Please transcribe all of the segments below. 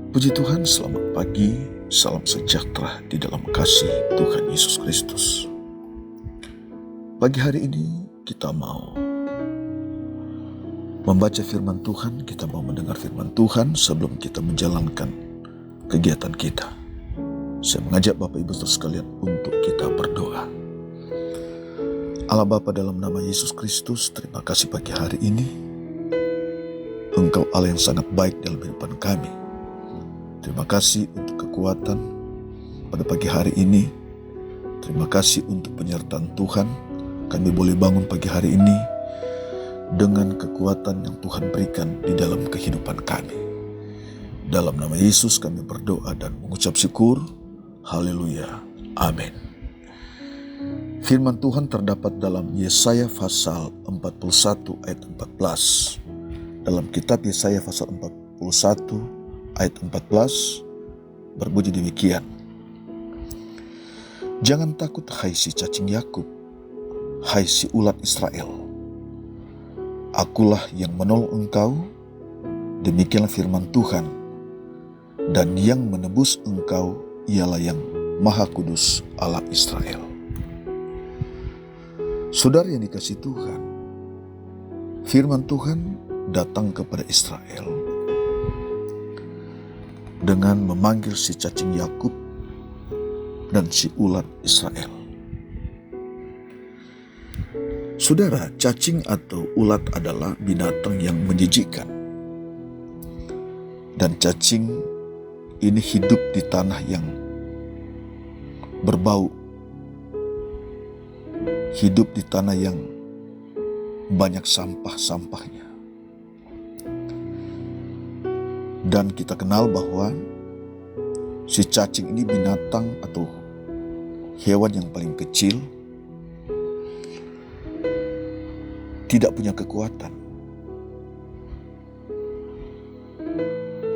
Puji Tuhan, selamat pagi, salam sejahtera di dalam kasih Tuhan Yesus Kristus. Pagi hari ini kita mau membaca firman Tuhan, kita mau mendengar firman Tuhan sebelum kita menjalankan kegiatan kita. Saya mengajak Bapak Ibu Saudara sekalian untuk kita berdoa. Allah Bapa, dalam nama Yesus Kristus, terima kasih pagi hari ini. Engkau Allah yang sangat baik dalam kehidupan kami. Terima kasih untuk kekuatan pada pagi hari ini. Terima kasih untuk penyertaan Tuhan. Kami boleh bangun pagi hari ini dengan kekuatan yang Tuhan berikan di dalam kehidupan kami. Dalam nama Yesus kami berdoa dan mengucap syukur. Haleluya. Amin. Firman Tuhan terdapat dalam Yesaya pasal 41 ayat 14. Dalam kitab Yesaya pasal 41 ayat 14 berbunyi demikian. Jangan takut hai si cacing Yakub, hai si ulat Israel. Akulah yang menolong engkau, demikianlah firman Tuhan. Dan yang menebus engkau ialah yang Maha Kudus Allah Israel. Saudara yang dikasihi Tuhan, firman Tuhan datang kepada Israel dengan memanggil si cacing Yakub dan si ulat Israel. Saudara, cacing atau ulat adalah binatang yang menjijikkan. Dan cacing ini hidup di tanah yang berbau. Hidup di tanah yang banyak sampah-sampahnya. Dan kita kenal bahwa si cacing ini binatang atau hewan yang paling kecil, tidak punya kekuatan.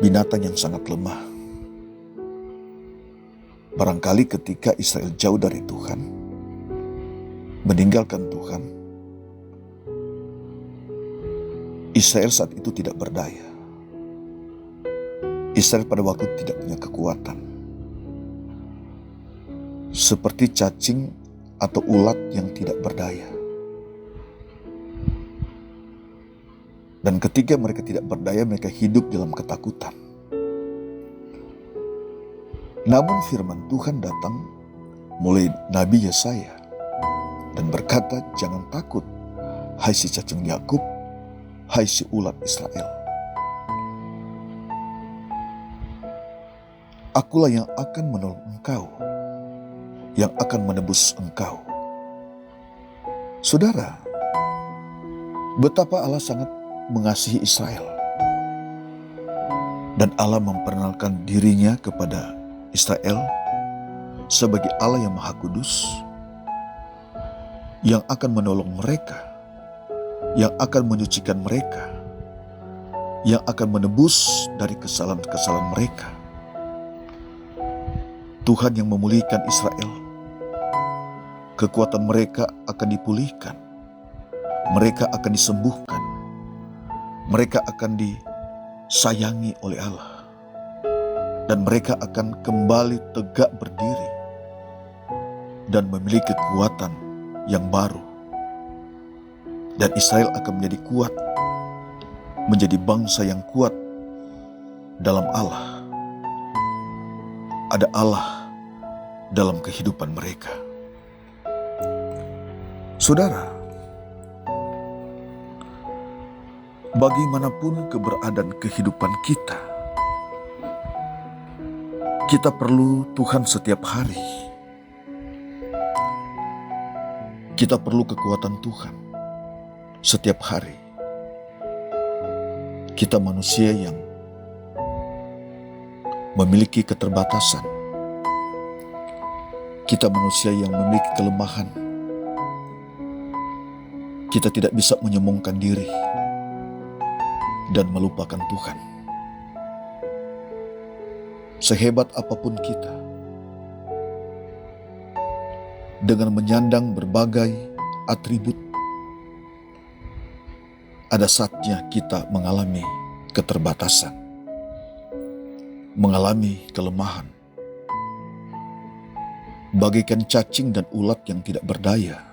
Binatang yang sangat lemah. Barangkali ketika Israel jauh dari Tuhan, meninggalkan Tuhan, Israel saat itu tidak berdaya. Israel pada waktu tidak punya kekuatan. Seperti cacing atau ulat yang tidak berdaya. Dan ketika mereka tidak berdaya, mereka hidup dalam ketakutan. Namun firman Tuhan datang mulai Nabi Yesaya dan berkata, jangan takut, hai si cacing Yakub, hai si ulat Israel. Akulah yang akan menolong engkau, yang akan menebus engkau. Saudara, betapa Allah sangat mengasihi Israel. Dan Allah memperkenalkan dirinya kepada Israel sebagai Allah yang Maha Kudus, yang akan menolong mereka, yang akan menyucikan mereka, yang akan menebus dari kesalahan-kesalahan mereka. Tuhan yang memulihkan Israel. Kekuatan mereka akan dipulihkan. Mereka akan disembuhkan. Mereka akan disayangi oleh Allah. Dan mereka akan kembali tegak berdiri. Dan memiliki kekuatan yang baru. Dan Israel akan menjadi kuat. Menjadi bangsa yang kuat dalam Allah. Ada Allah dalam kehidupan mereka. Saudara, bagaimanapun keberadaan kehidupan kita, kita perlu Tuhan setiap hari. Kita perlu kekuatan Tuhan setiap hari. Kita manusia yang memiliki keterbatasan. Kita manusia yang memiliki kelemahan. Kita tidak bisa menyombongkan diri dan melupakan Tuhan. Sehebat apapun kita, dengan menyandang berbagai atribut, ada saatnya kita mengalami keterbatasan. mengalami kelemahan, bagaikan cacing dan ulat yang tidak berdaya.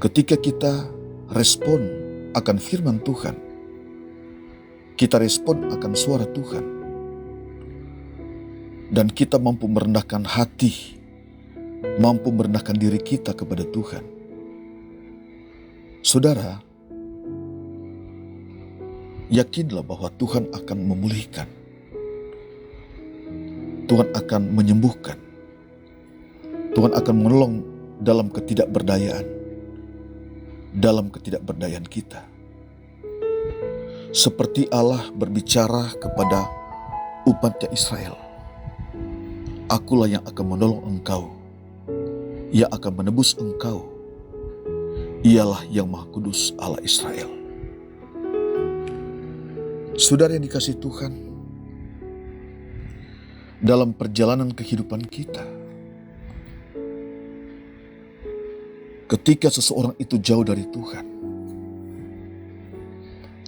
Ketika kita respon akan firman Tuhan, kita respon akan suara Tuhan, dan kita mampu merendahkan hati, mampu merendahkan diri kita kepada Tuhan. Saudara, yakinlah bahwa Tuhan akan memulihkan, Tuhan akan menyembuhkan, Tuhan akan menolong dalam ketidakberdayaan kita. Seperti Allah berbicara kepada umatnya Israel, "Akulah yang akan menolong engkau, yang akan menebus engkau. Ialah yang Maha Kudus Allah Israel." Saudara yang dikasihi Tuhan, dalam perjalanan kehidupan kita, ketika seseorang itu jauh dari Tuhan,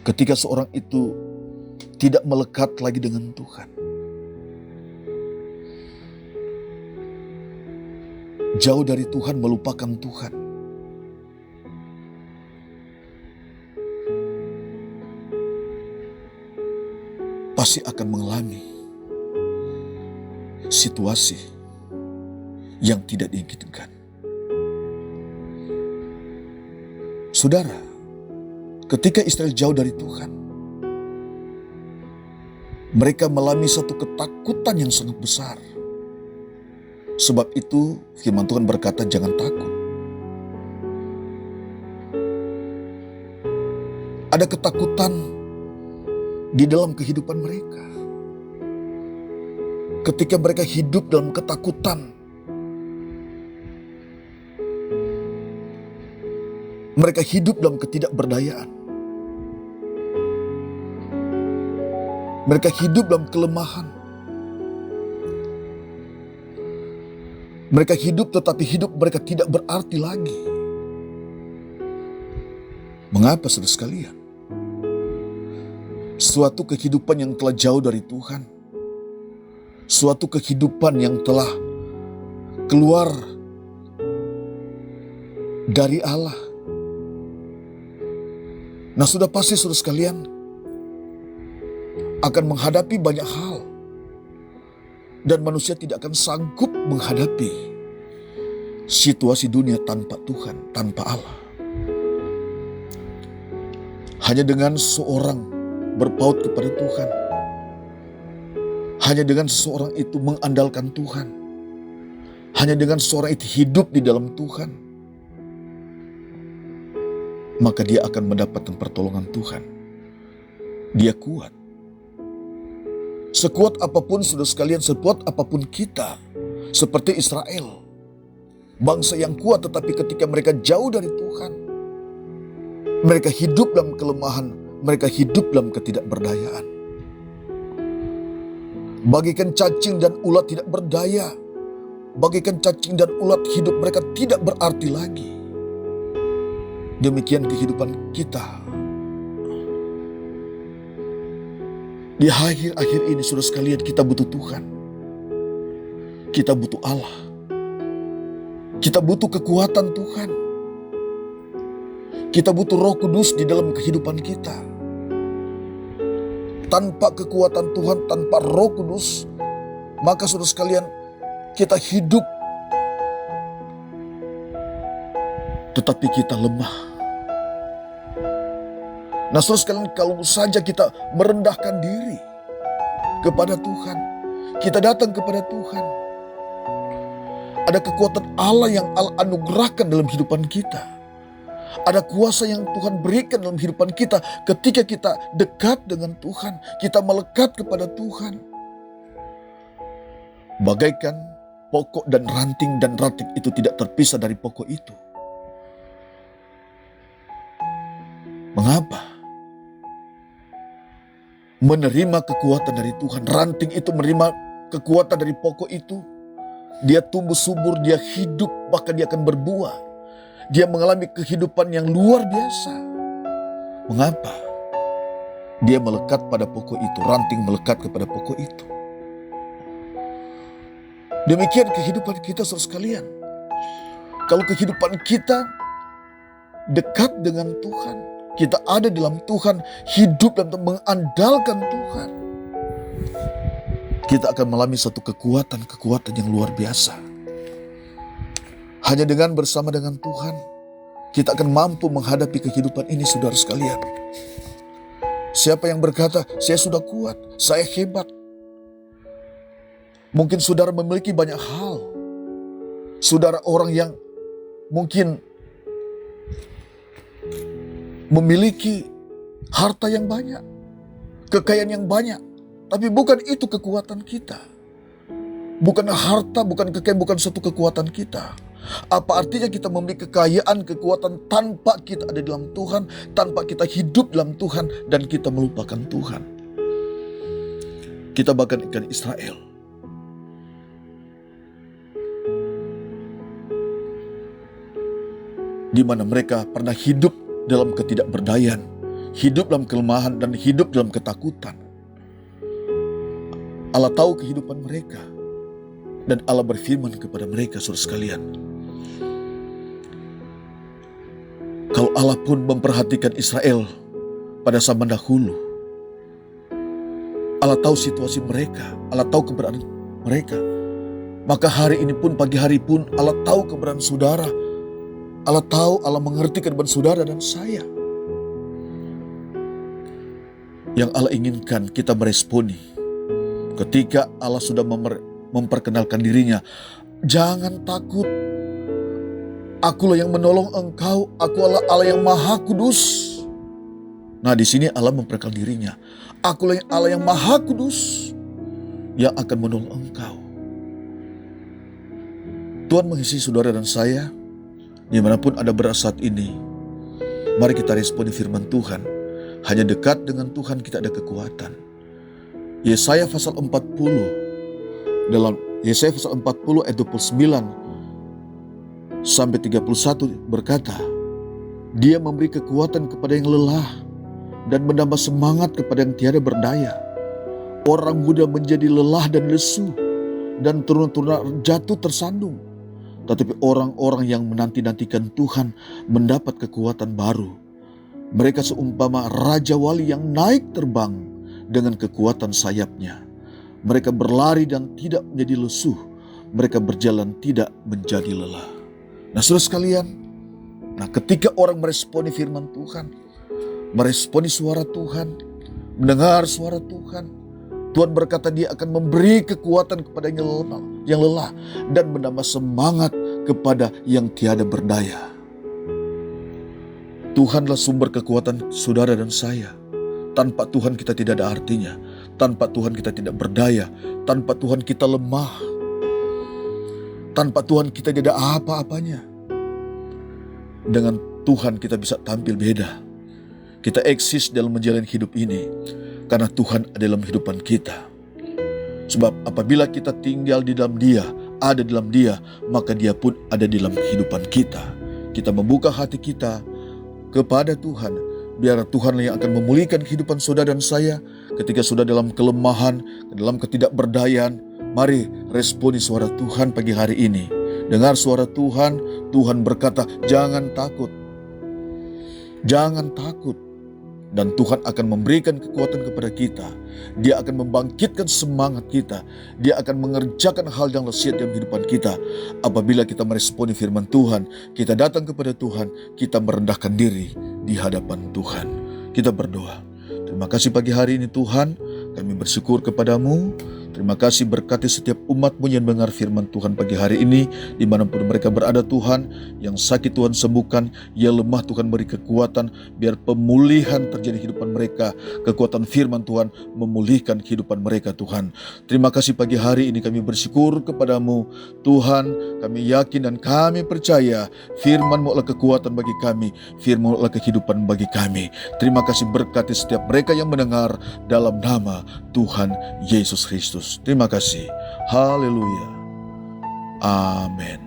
ketika seorang itu tidak melekat lagi dengan Tuhan, jauh dari Tuhan, melupakan Tuhan, pasti akan mengalami situasi yang tidak diinginkan. Saudara, ketika Israel jauh dari Tuhan, mereka mengalami satu ketakutan yang sangat besar. Sebab itu firman Tuhan berkata, jangan takut. Ada ketakutan di dalam kehidupan mereka. Ketika mereka hidup dalam ketakutan, mereka hidup dalam ketidakberdayaan. Mereka hidup dalam kelemahan. Mereka hidup tetapi hidup mereka tidak berarti lagi. Mengapa saudara sekalian? Suatu kehidupan yang telah jauh dari Tuhan, suatu kehidupan yang telah keluar dari Allah. Nah, sudah pasti saudara sekalian akan menghadapi banyak hal, dan manusia tidak akan sanggup menghadapi situasi dunia tanpa Tuhan, tanpa Allah. Hanya dengan seorang berpaut kepada Tuhan, hanya dengan seseorang itu mengandalkan Tuhan, hanya dengan seseorang itu hidup di dalam Tuhan, maka dia akan mendapatkan pertolongan Tuhan. Dia kuat. Sekuat apapun saudara sekalian, sekuat apapun kita, seperti Israel, bangsa yang kuat, tetapi ketika mereka jauh dari Tuhan, mereka hidup dalam kelemahan, mereka hidup dalam ketidakberdayaan. Bagaikan cacing dan ulat tidak berdaya, bagaikan cacing dan ulat hidup mereka tidak berarti lagi. Demikian kehidupan kita. Di akhir-akhir ini saudara sekalian, kita butuh Tuhan. Kita butuh Allah. Kita butuh kekuatan Tuhan. Kita butuh Roh Kudus di dalam kehidupan kita. Tanpa kekuatan Tuhan, tanpa Roh Kudus, maka saudara sekalian, kita hidup tetapi kita lemah. Nah, saudara sekalian, kalau saja kita merendahkan diri kepada Tuhan, kita datang kepada Tuhan, ada kekuatan Allah yang Allah anugerahkan dalam kehidupan kita. Ada kuasa yang Tuhan berikan dalam kehidupan kita ketika kita dekat dengan Tuhan, kita melekat kepada Tuhan. Bagaikan pokok dan ranting itu tidak terpisah dari pokok itu. Mengapa? Menerima kekuatan dari Tuhan. Ranting itu menerima kekuatan dari pokok itu. Dia tumbuh subur, dia hidup, bahkan dia akan berbuah. Dia mengalami kehidupan yang luar biasa. Mengapa? Dia melekat pada pokok itu, ranting melekat kepada pokok itu. Demikian kehidupan kita saudara sekalian. Kalau kehidupan kita dekat dengan Tuhan, kita ada dalam Tuhan, hidup dan mengandalkan Tuhan, kita akan mengalami satu kekuatan yang luar biasa. Hanya dengan bersama dengan Tuhan, kita akan mampu menghadapi kehidupan ini saudara sekalian. Siapa yang berkata, saya sudah kuat, saya hebat. Mungkin saudara memiliki banyak hal. Saudara orang yang mungkin memiliki harta yang banyak, kekayaan yang banyak. Tapi bukan itu kekuatan kita. Bukan harta, bukan kekayaan, bukan suatu kekuatan kita. Apa artinya kita memiliki kekayaan, kekuatan tanpa kita ada dalam Tuhan, tanpa kita hidup dalam Tuhan, dan kita melupakan Tuhan. Kita bahkan ikan Israel. Di mana mereka pernah hidup dalam ketidakberdayaan, hidup dalam kelemahan, dan hidup dalam ketakutan. Allah tahu kehidupan mereka, dan Allah berfirman kepada mereka, saudara sekalian. Kalau Allah pun memperhatikan Israel pada zaman dahulu, Allah tahu situasi mereka, Allah tahu keberadaan mereka. Maka hari ini pun, pagi hari pun, Allah tahu keberadaan saudara. Allah tahu, Allah mengerti kehidupan saudara dan saya. Yang Allah inginkan kita meresponi ketika Allah sudah memperkenalkan dirinya. Jangan takut, akulah yang menolong engkau, aku Allah yang maha kudus. Nah, di sini Allah memperkenalkan dirinya. Akulah Allah yang maha kudus yang akan menolong engkau. Tuhan mengisi saudara dan saya dimanapun Anda berada saat ini. Mari kita responi firman Tuhan. Hanya dekat dengan Tuhan kita ada kekuatan. Yesaya pasal 40, dalam Yesaya pasal 40 ayat 29 sampai 31 berkata, Dia memberi kekuatan kepada yang lelah dan menambah semangat kepada yang tiada berdaya. Orang muda menjadi lelah dan lesu, dan turun-turun jatuh tersandung. Tetapi orang-orang yang menanti-nantikan Tuhan mendapat kekuatan baru. Mereka seumpama Raja Wali yang naik terbang dengan kekuatan sayapnya. Mereka berlari dan tidak menjadi lesuh. Mereka berjalan tidak menjadi lelah. Nah, saudara sekalian, ketika orang meresponi firman Tuhan, meresponi suara Tuhan, mendengar suara Tuhan, Tuhan berkata Dia akan memberi kekuatan kepada yang lelah dan menambah semangat kepada yang tiada berdaya. Tuhanlah sumber kekuatan saudara dan saya. Tanpa Tuhan kita tidak ada artinya. Tanpa Tuhan kita tidak berdaya. Tanpa Tuhan kita lemah. Tanpa Tuhan kita tidak ada apa-apanya. Dengan Tuhan kita bisa tampil beda. Kita eksis dalam menjalani hidup ini karena Tuhan ada dalam kehidupan kita. Sebab apabila kita tinggal di dalam Dia, ada dalam Dia, maka Dia pun ada di dalam kehidupan kita. Kita membuka hati kita kepada Tuhan, biar Tuhan yang akan memulihkan kehidupan saudara dan saya ketika sudah dalam kelemahan, dalam ketidakberdayaan. Mari responi suara Tuhan pagi hari ini. Dengar suara Tuhan, Tuhan berkata, jangan takut. Jangan takut. Dan Tuhan akan memberikan kekuatan kepada kita. Dia akan membangkitkan semangat kita. Dia akan mengerjakan hal yang lesiat dalam kehidupan kita. Apabila kita meresponi firman Tuhan, kita datang kepada Tuhan, kita merendahkan diri di hadapan Tuhan. Kita berdoa. Terima kasih pagi hari ini Tuhan, kami bersyukur kepadamu. Terima kasih berkati setiap umat-Mu yang mendengar firman Tuhan pagi hari ini. Dimanapun mereka berada Tuhan, yang sakit Tuhan sembuhkan, yang lemah Tuhan beri kekuatan, biar pemulihan terjadi di kehidupan mereka. Kekuatan firman Tuhan memulihkan kehidupan mereka Tuhan. Terima kasih pagi hari ini kami bersyukur kepadamu Tuhan. Kami yakin dan kami percaya firman-Mu adalah kekuatan bagi kami, firman-Mu adalah kehidupan bagi kami. Terima kasih berkati setiap mereka yang mendengar dalam nama Tuhan Yesus Kristus. Terima kasih. Haleluya. Amin.